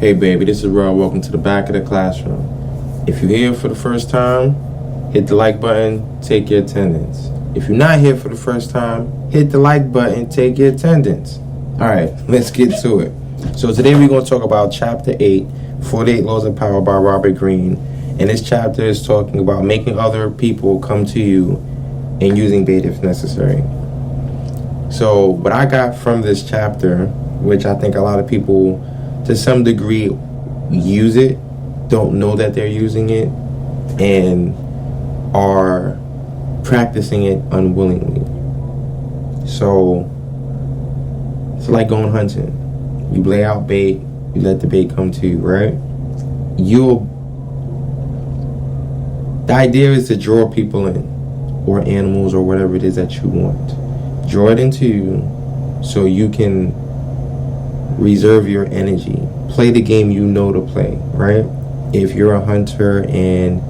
Hey baby, this is Rob. Welcome to the back of the classroom. If you're here for the first time, hit the like button, take your attendance. If you're not here for the first time, hit the like button, take your attendance. Alright, let's get to it. So today we're going to talk about Chapter 8, 48 Laws of Power by Robert Greene. And this chapter is talking about making other people come to you and using bait if necessary. So what I got from this chapter, which I think a lot of people to some degree use it, don't know that they're using it, and are practicing it unwillingly. So it's like going hunting. You lay out bait, you let the bait come to you, right? The idea is to draw people in, or animals, or whatever it is that you want. Draw it into you so you can reserve your energy. Play the game you know to play, right? If you're a hunter and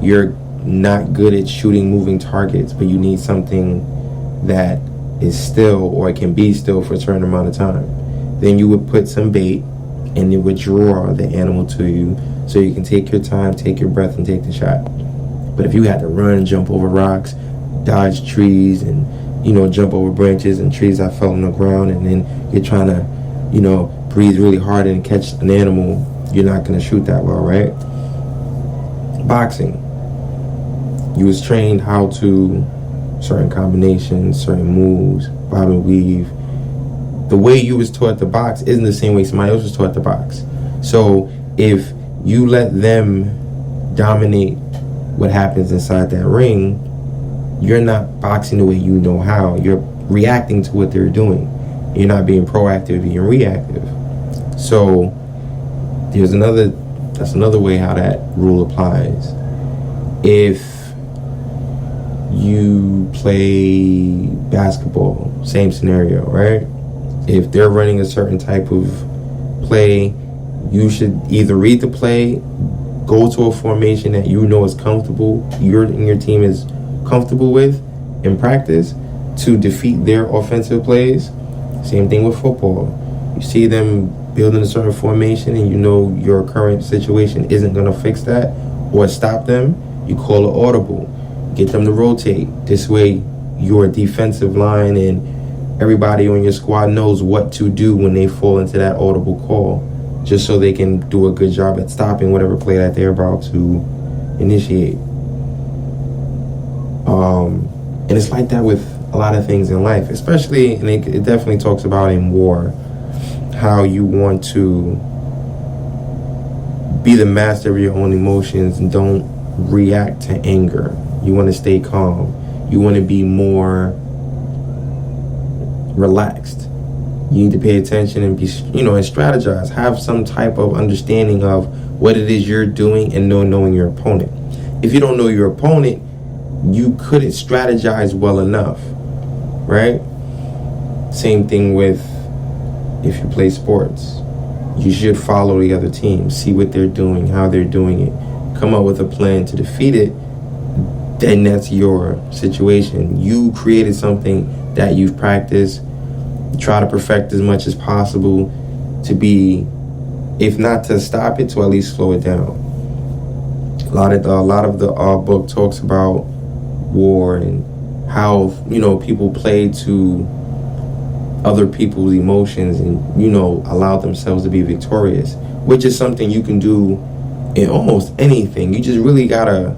you're not good at shooting moving targets, but you need something that is still, or it can be still for a certain amount of time, then you would put some bait and it would draw the animal to you so you can take your time, take your breath, and take the shot. But if you had to run, jump over rocks, dodge trees, and jump over branches and trees that fell on the ground, and then you're trying to breathe really hard and catch an animal, you're not going to shoot that well, right? Boxing. You was trained how to, certain combinations, certain moves, bob and weave. The way you was taught to box isn't the same way somebody else was taught to box. So if you let them dominate what happens inside that ring, you're not boxing the way you know how. You're reacting to what they're doing. You're not being proactive, you're reactive. So that's another way how that rule applies. If you play basketball, same scenario, right? If they're running a certain type of play, you should either read the play, go to a formation that you know is comfortable, you and your team is comfortable with in practice to defeat their offensive plays. Same thing with football. You see them building a certain formation and you know your current situation isn't going to fix that or stop them, you call an audible. Get them to rotate. This way your defensive line and everybody on your squad knows what to do when they fall into that audible call, just so they can do a good job at stopping whatever play that they're about to initiate. And it's like that with a lot of things in life, especially, and it definitely talks about in war, how you want to be the master of your own emotions and don't react to anger. You want to stay calm. You want to be more relaxed. You need to pay attention and be, and strategize. Have some type of understanding of what it is you're doing and knowing your opponent. If you don't know your opponent, you couldn't strategize well enough, right? Same thing with if you play sports. You should follow the other team, see what they're doing, how they're doing it, come up with a plan to defeat it. Then that's your situation. You created something that you've practiced. Try to perfect as much as possible to be, if not to stop it, to at least slow it down. A lot of the book talks about war and how people play to other people's emotions and allow themselves to be victorious, which is something you can do in almost anything. You just really gotta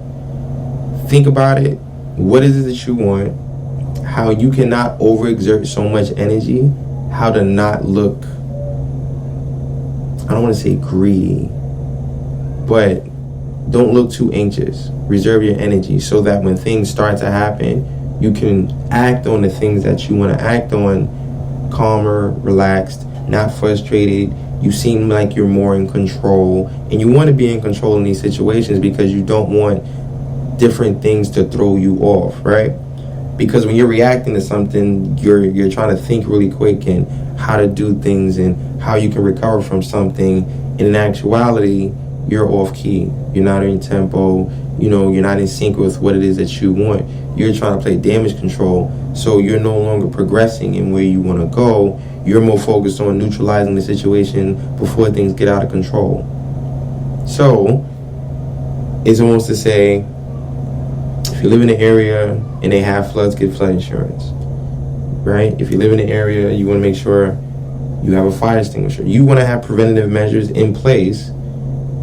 think about it. What is it that you want? How you cannot overexert so much energy, how to not look, I don't want to say greedy, but don't look too anxious. Reserve your energy so that when things start to happen, you can act on the things that you want to act on calmer, relaxed, not frustrated. You seem like you're more in control, and you want to be in control in these situations because you don't want different things to throw you off, right? Because when you're reacting to something, you're trying to think really quick and how to do things and how you can recover from something. And in actuality, you're off key. You're not in tempo. You're not in sync with what it is that you want. You're trying to play damage control, so you're no longer progressing in where you want to go. you're more focused on neutralizing the situation before things get out of control. So it's almost to say, if you live in an area and they have floods, get flood insurance, right? If you live in an area, you want to make sure you have a fire extinguisher. You want to have preventative measures in place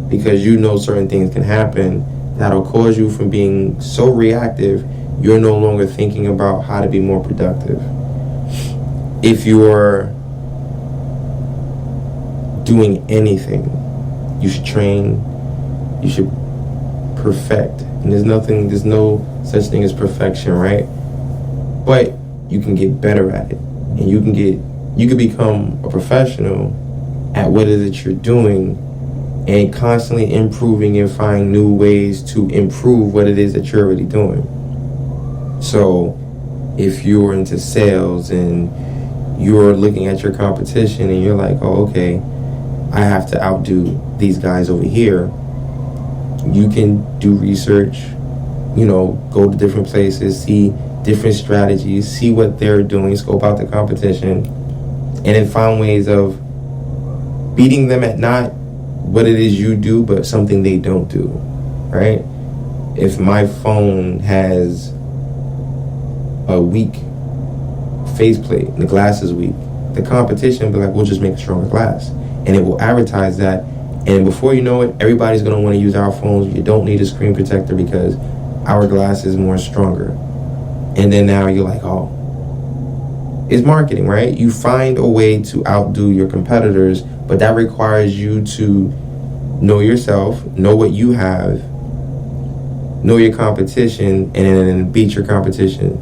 because you know certain things can happen that'll cause you from being so reactive, you're no longer thinking about how to be more productive. If you're doing anything, you should train, you should perfect. And there's no such thing as perfection, right? But you can get better at it. And you can become a professional at what it is that you're doing and constantly improving and find new ways to improve what it is that you're already doing. So if you're into sales and you're looking at your competition and you're like, oh, okay, I have to outdo these guys over here, you can do research, go to different places, see different strategies, see what they're doing, scope out the competition, and then find ways of beating them at not what it is you do, but something they don't do, right? If my phone has a weak faceplate and the glass is weak, the competition will be like, we'll just make a stronger glass. And it will advertise that. And before you know it, everybody's going to want to use our phones. You don't need a screen protector because our glass is more stronger. And then now you're like, oh, it's marketing, right? You find a way to outdo your competitors, but that requires you to know yourself, know what you have, know your competition, and then beat your competition.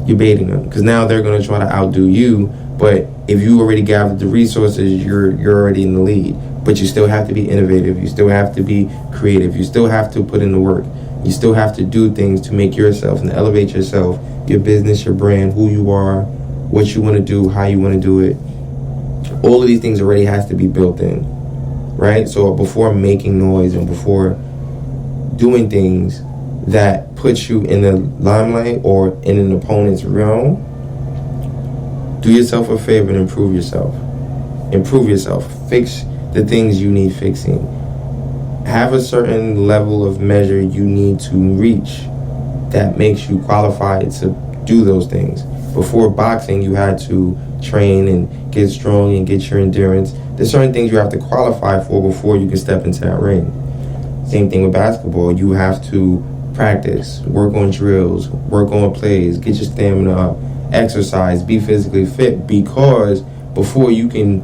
You're baiting them because now they're going to try to outdo you. But if you already gathered the resources, you're already in the lead. But you still have to be innovative. You still have to be creative. You still have to put in the work. You still have to do things to make yourself and elevate yourself, your business, your brand, who you are, what you want to do, how you want to do it. All of these things already has to be built in, right? So before making noise and before doing things that puts you in the limelight or in an opponent's realm, do yourself a favor and improve yourself. Improve yourself. Fix the things you need fixing. Have a certain level of measure you need to reach that makes you qualified to do those things. Before boxing, you had to train and get strong and get your endurance. There's certain things you have to qualify for before you can step into that ring. Same thing with basketball. You have to practice, work on drills, work on plays, get your stamina up, exercise, be physically fit, because before you can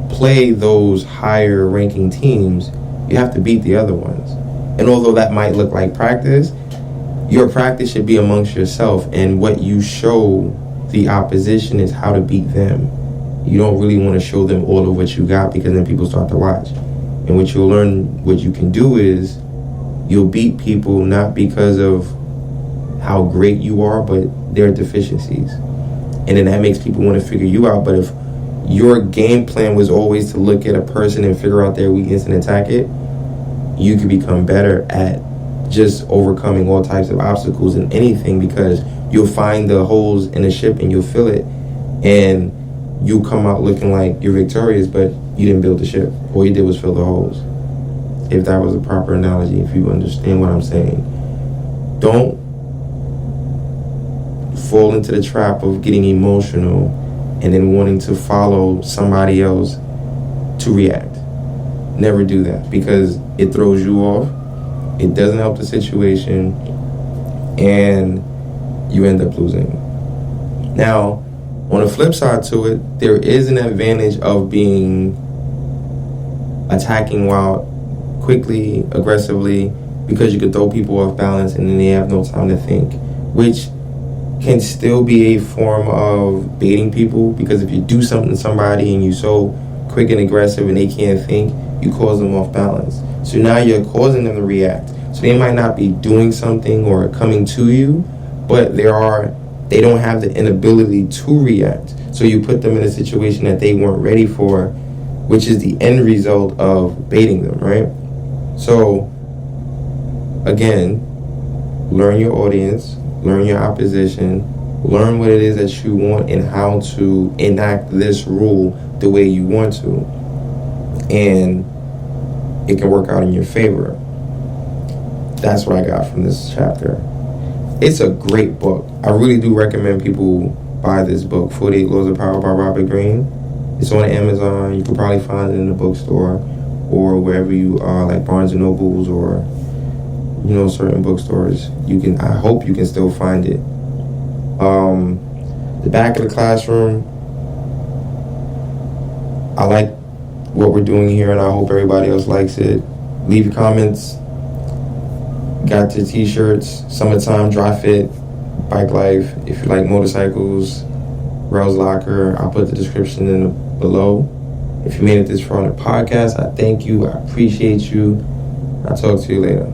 play those higher ranking teams, you have to beat the other ones. And although that might look like practice, your practice should be amongst yourself, and what you show the opposition is how to beat them. You don't really want to show them all of what you got, because then people start to watch. And what you'll learn, what you can do is you'll beat people not because of how great you are, but their deficiencies. And then that makes people want to figure you out. But if your game plan was always to look at a person and figure out their weakness and attack it, you can become better at just overcoming all types of obstacles in anything, because you'll find the holes in the ship and you'll fill it, and you'll come out looking like you're victorious, but you didn't build the ship. All you did was fill the holes. If that was a proper analogy, if you understand what I'm saying. Don't fall into the trap of getting emotional and then wanting to follow somebody else to react. Never do that, because it throws you off, it doesn't help the situation, and you end up losing. Now, on the flip side to it, there is an advantage of being attacking while quickly, aggressively, because you can throw people off balance and then they have no time to think, which can still be a form of baiting people, because if you do something to somebody and you're so quick and aggressive and they can't think, you cause them off balance. So now you're causing them to react. So they might not be doing something or coming to you, but they don't have the inability to react. So you put them in a situation that they weren't ready for, which is the end result of baiting them, right? So again, learn your audience, learn your opposition, Learn what it is that you want and how to enact this rule the way you want to. And it can work out in your favor. That's what I got from this chapter. It's a great book. I really do recommend people buy this book, 48 Laws of Power by Robert Greene. It's on Amazon. You can probably find it in the bookstore or wherever you are, like Barnes & Nobles or, certain bookstores. I hope you can still find it. The back of the classroom, I like what we're doing here, and I hope everybody else likes it. Leave your comments. Got your t-shirts, Summertime Dry Fit, Bike Life. If you like motorcycles, Rails Locker, I'll put the description below. If you made it this far on the podcast, I thank you. I appreciate you. I'll talk to you later.